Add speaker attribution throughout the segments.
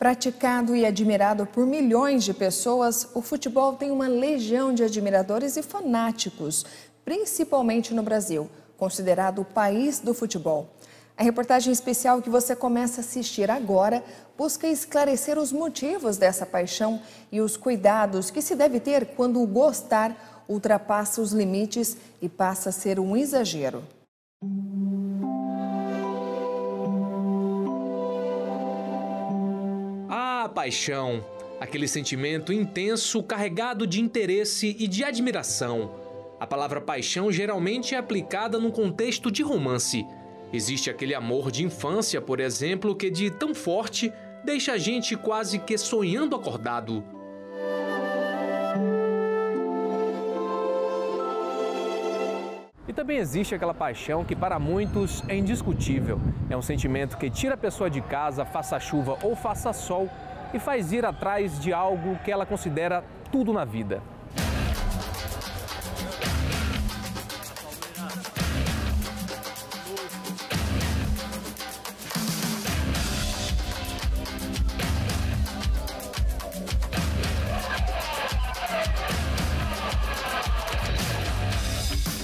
Speaker 1: Praticado e admirado por milhões de pessoas, o futebol tem uma legião de admiradores e fanáticos, principalmente no Brasil, considerado o país do futebol. A reportagem especial que você começa a assistir agora busca esclarecer os motivos dessa paixão e os cuidados que se deve ter quando o gostar ultrapassa os limites e passa a ser um exagero.
Speaker 2: A paixão, aquele sentimento intenso carregado de interesse e de admiração. A palavra paixão geralmente é aplicada num contexto de romance. Existe aquele amor de infância, por exemplo, que de tão forte deixa a gente quase que sonhando acordado. E também existe aquela paixão que para muitos é indiscutível. É um sentimento que tira a pessoa de casa, faça chuva ou faça sol, e faz ir atrás de algo que ela considera tudo na vida.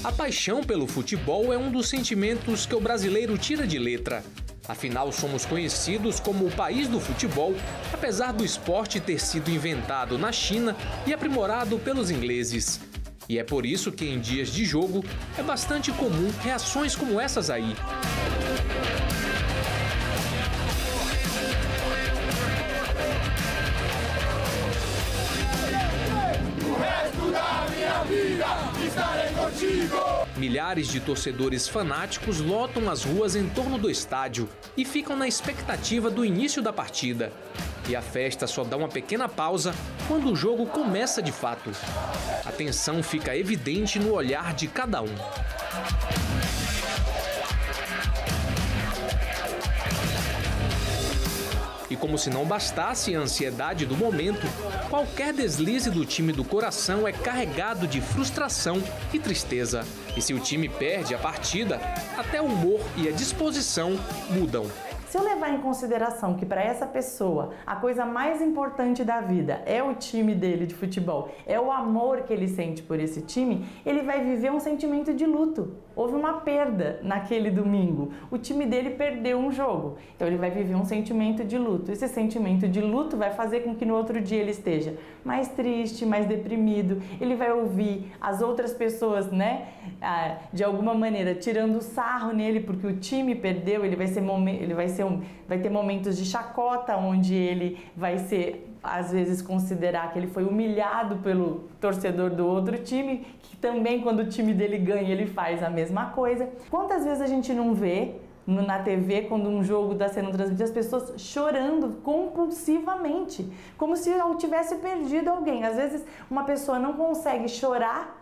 Speaker 2: A paixão pelo futebol é um dos sentimentos que o brasileiro tira de letra. Afinal, somos conhecidos como o país do futebol, apesar do esporte ter sido inventado na China e aprimorado pelos ingleses. E é por isso que em dias de jogo é bastante comum reações como essas aí. Milhares de torcedores fanáticos lotam as ruas em torno do estádio e ficam na expectativa do início da partida. E a festa só dá uma pequena pausa quando o jogo começa de fato. A tensão fica evidente no olhar de cada um. E como se não bastasse a ansiedade do momento, qualquer deslize do time do coração é carregado de frustração e tristeza. E se o time perde a partida, até o humor e a disposição mudam.
Speaker 3: Se eu levar em consideração que para essa pessoa a coisa mais importante da vida é o time dele de futebol, é o amor que ele sente por esse time, ele vai viver um sentimento de luto. Houve uma perda naquele domingo, o time dele perdeu um jogo, então ele vai viver um sentimento de luto. Esse sentimento de luto vai fazer com que no outro dia ele esteja mais triste, mais deprimido, ele vai ouvir as outras pessoas, de alguma maneira tirando sarro nele porque o time perdeu, vai ter momentos de chacota onde ele vai ser, às vezes, considerar que ele foi humilhado pelo torcedor do outro time, que também quando o time dele ganha ele faz a mesma coisa. Quantas vezes a gente não vê na TV, quando um jogo está sendo transmitido, as pessoas chorando compulsivamente, como se tivesse perdido alguém. Às vezes uma pessoa não consegue chorar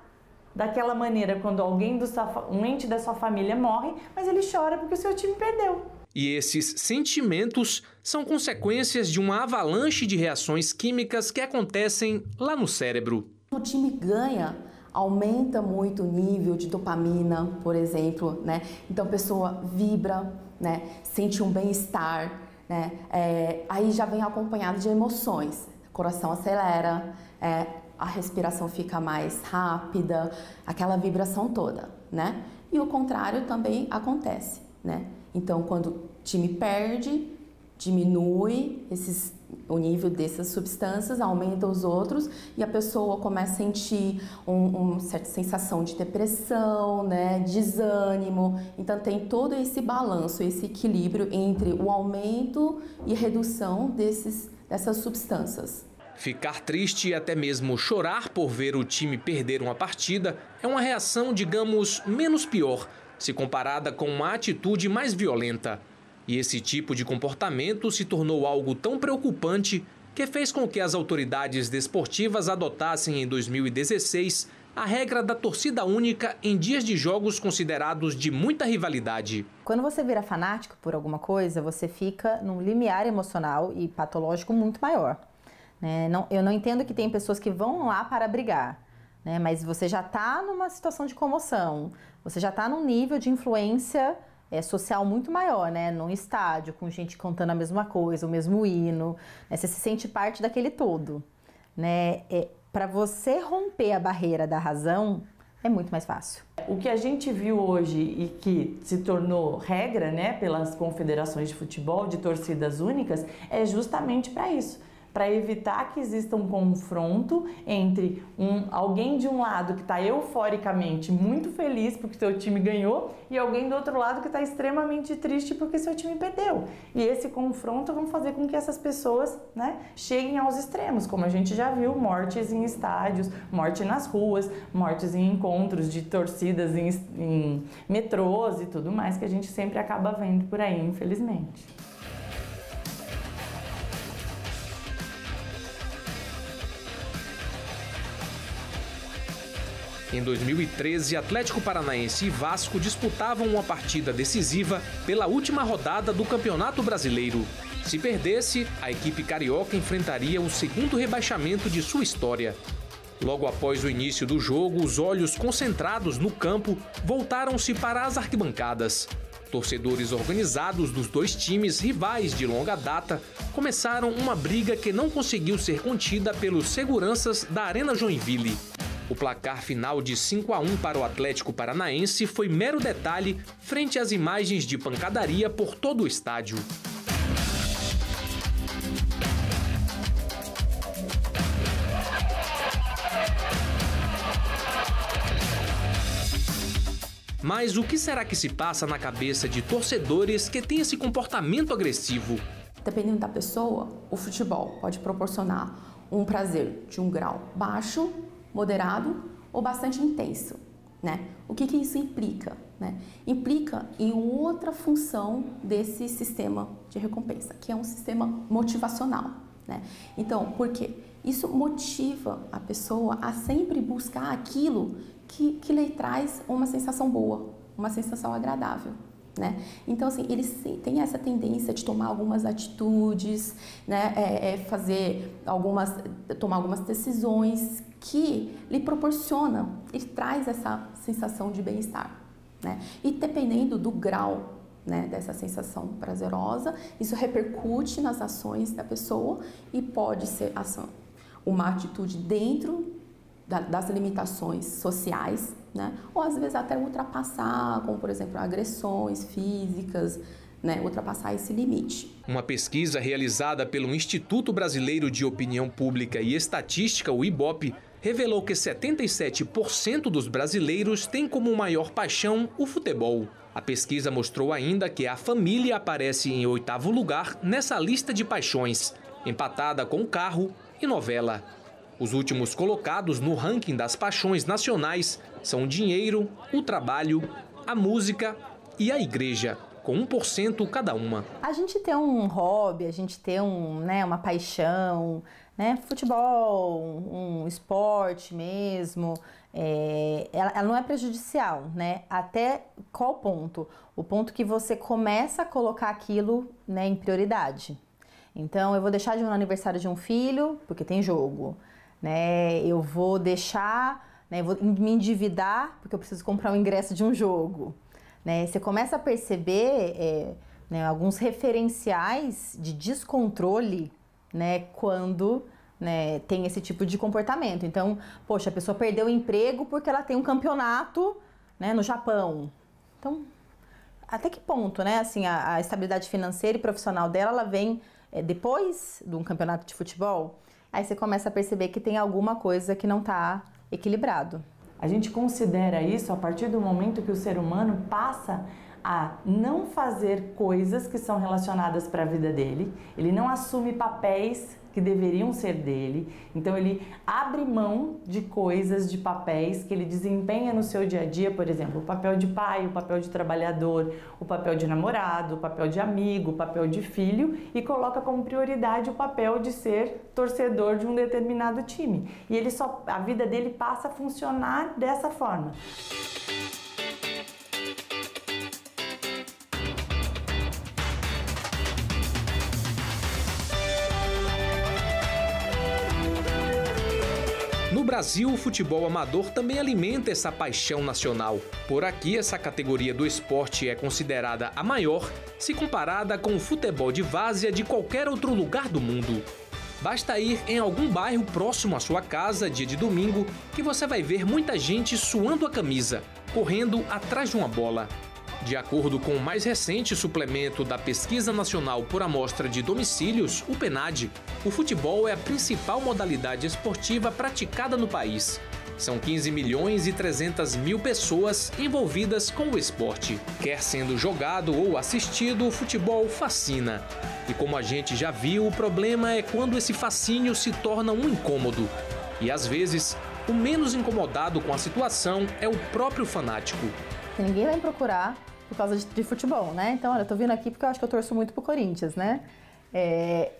Speaker 3: daquela maneira quando um ente da sua família morre, mas ele chora porque o seu time perdeu.
Speaker 2: E esses sentimentos são consequências de uma avalanche de reações químicas que acontecem lá no cérebro.
Speaker 4: O time ganha, aumenta muito o nível de dopamina, por exemplo, Então a pessoa vibra, sente um bem-estar, Aí já vem acompanhado de emoções, o coração acelera, a respiração fica mais rápida, aquela vibração toda, E o contrário também acontece, Então, quando o time perde, diminui o nível dessas substâncias, aumenta os outros e a pessoa começa a sentir uma certa sensação de depressão, desânimo. Então, tem todo esse balanço, esse equilíbrio entre o aumento e redução dessas substâncias.
Speaker 2: Ficar triste e até mesmo chorar por ver o time perder uma partida é uma reação, digamos, menos pior, se comparada com uma atitude mais violenta. E esse tipo de comportamento se tornou algo tão preocupante que fez com que as autoridades desportivas adotassem em 2016 a regra da torcida única em dias de jogos considerados de muita rivalidade.
Speaker 5: Quando você vira fanático por alguma coisa, você fica num limiar emocional e patológico muito maior. Eu não entendo que tem pessoas que vão lá para brigar. Mas você já está numa situação de comoção, você já está num nível de influência social muito maior, né? Num estádio, com gente cantando a mesma coisa, o mesmo hino, né? Você se sente parte daquele todo, né? Para você romper a barreira da razão, é muito mais fácil.
Speaker 3: O que a gente viu hoje e que se tornou regra, né, pelas confederações de futebol, de torcidas únicas, é justamente para isso. Para evitar que exista um confronto entre alguém de um lado que está euforicamente muito feliz porque seu time ganhou e alguém do outro lado que está extremamente triste porque seu time perdeu. E esse confronto vai fazer com que essas pessoas, né, cheguem aos extremos, como a gente já viu, mortes em estádios, morte nas ruas, mortes em encontros de torcidas em metrôs e tudo mais que a gente sempre acaba vendo por aí, infelizmente.
Speaker 2: Em 2013, Atlético Paranaense e Vasco disputavam uma partida decisiva pela última rodada do Campeonato Brasileiro. Se perdesse, a equipe carioca enfrentaria o segundo rebaixamento de sua história. Logo após o início do jogo, os olhos concentrados no campo voltaram-se para as arquibancadas. Torcedores organizados dos dois times, rivais de longa data, começaram uma briga que não conseguiu ser contida pelos seguranças da Arena Joinville. O placar final de 5-1 para o Atlético Paranaense foi mero detalhe frente às imagens de pancadaria por todo o estádio. Mas o que será que se passa na cabeça de torcedores que têm esse comportamento agressivo?
Speaker 4: Dependendo da pessoa, o futebol pode proporcionar um prazer de um grau baixo, moderado ou bastante intenso, né? O que isso implica, né? Implica em outra função desse sistema de recompensa, que é um sistema motivacional, né? Então, por quê? Isso motiva a pessoa a sempre buscar aquilo que lhe traz uma sensação boa, uma sensação agradável, né? Então, assim, eles têm essa tendência de tomar algumas atitudes, né? Tomar algumas decisões que lhe proporciona, ele traz essa sensação de bem-estar, né? E dependendo do grau, né, dessa sensação prazerosa, isso repercute nas ações da pessoa e pode ser uma atitude dentro das limitações sociais, né? Ou às vezes até ultrapassar, como por exemplo agressões físicas, né? Ultrapassar esse limite.
Speaker 2: Uma pesquisa realizada pelo Instituto Brasileiro de Opinião Pública e Estatística, o IBOP, revelou que 77% dos brasileiros têm como maior paixão o futebol. A pesquisa mostrou ainda que a família aparece em 8º lugar nessa lista de paixões, empatada com carro e novela. Os últimos colocados no ranking das paixões nacionais são o dinheiro, o trabalho, a música e a igreja, com 1% cada uma.
Speaker 5: A gente tem um hobby, a gente tem uma paixão, né? Futebol, um esporte mesmo, ela não é prejudicial, né? Até qual ponto? O ponto que você começa a colocar aquilo, né, em prioridade. Então, eu vou deixar de ir no aniversário de um filho, porque tem jogo, né? Eu vou deixar, né, vou me endividar, porque eu preciso comprar o ingresso de um jogo. Né? Você começa a perceber alguns referenciais de descontrole, né, quando, né, tem esse tipo de comportamento. Então, poxa, a pessoa perdeu o emprego porque ela tem um campeonato, né, no Japão. Então, até que ponto, né, assim, a estabilidade financeira e profissional dela, ela vem depois de um campeonato de futebol? Aí você começa a perceber que tem alguma coisa que não está equilibrado.
Speaker 3: A gente considera isso a partir do momento que o ser humano passa a não fazer coisas que são relacionadas para a vida dele, ele não assume papéis que deveriam ser dele, então ele abre mão de coisas, de papéis que ele desempenha no seu dia a dia, por exemplo, o papel de pai, o papel de trabalhador, o papel de namorado, o papel de amigo, o papel de filho, e coloca como prioridade o papel de ser torcedor de um determinado time. E a vida dele passa a funcionar dessa forma.
Speaker 2: No Brasil, o futebol amador também alimenta essa paixão nacional. Por aqui, essa categoria do esporte é considerada a maior, se comparada com o futebol de várzea de qualquer outro lugar do mundo. Basta ir em algum bairro próximo à sua casa, dia de domingo, que você vai ver muita gente suando a camisa, correndo atrás de uma bola. De acordo com o mais recente suplemento da Pesquisa Nacional por Amostra de Domicílios, o PNAD, o futebol é a principal modalidade esportiva praticada no país. São 15 milhões e 300 mil pessoas envolvidas com o esporte. Quer sendo jogado ou assistido, o futebol fascina. E como a gente já viu, o problema é quando esse fascínio se torna um incômodo. E às vezes, o menos incomodado com a situação é o próprio fanático.
Speaker 5: Ninguém vai me procurar por causa de futebol, né? Então, olha, eu tô vindo aqui porque eu acho que eu torço muito pro Corinthians, né?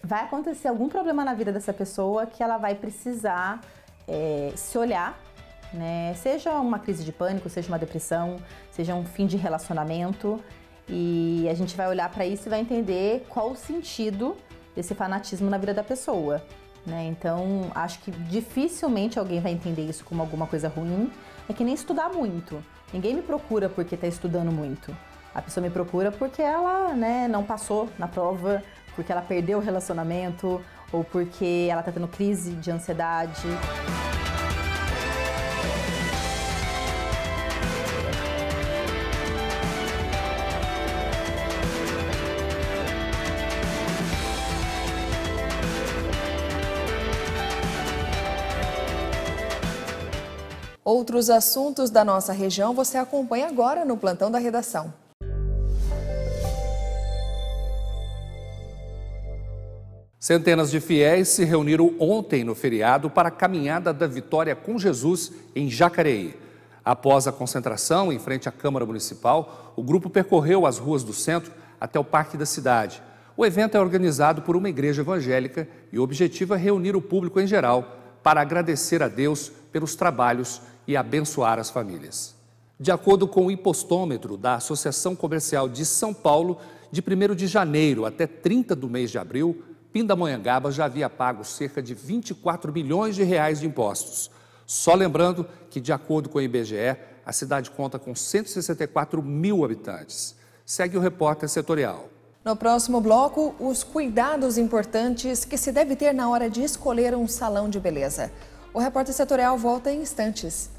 Speaker 5: Vai acontecer algum problema na vida dessa pessoa que ela vai precisar se olhar, né? Seja uma crise de pânico, seja uma depressão, seja um fim de relacionamento. E a gente vai olhar para isso e vai entender qual o sentido desse fanatismo na vida da pessoa, né? Então, acho que dificilmente alguém vai entender isso como alguma coisa ruim. É que nem estudar muito. Ninguém me procura porque está estudando muito. A pessoa me procura porque ela, né, não passou na prova, porque ela perdeu o relacionamento ou porque ela está tendo crise de ansiedade.
Speaker 1: Outros assuntos da nossa região você acompanha agora no Plantão da Redação.
Speaker 6: Centenas de fiéis se reuniram ontem no feriado para a Caminhada da Vitória com Jesus em Jacareí. Após a concentração em frente à Câmara Municipal, o grupo percorreu as ruas do centro até o Parque da Cidade. O evento é organizado por uma igreja evangélica e o objetivo é reunir o público em geral para agradecer a Deus pelos trabalhos e abençoar as famílias. De acordo com o hipostômetro da Associação Comercial de São Paulo, de 1º de janeiro até 30 do mês de abril, Pindamonhangaba já havia pago cerca de 24 milhões de reais de impostos. Só lembrando que, de acordo com o IBGE, a cidade conta com 164 mil habitantes. Segue o repórter setorial.
Speaker 1: No próximo bloco, os cuidados importantes que se deve ter na hora de escolher um salão de beleza. O repórter setorial volta em instantes.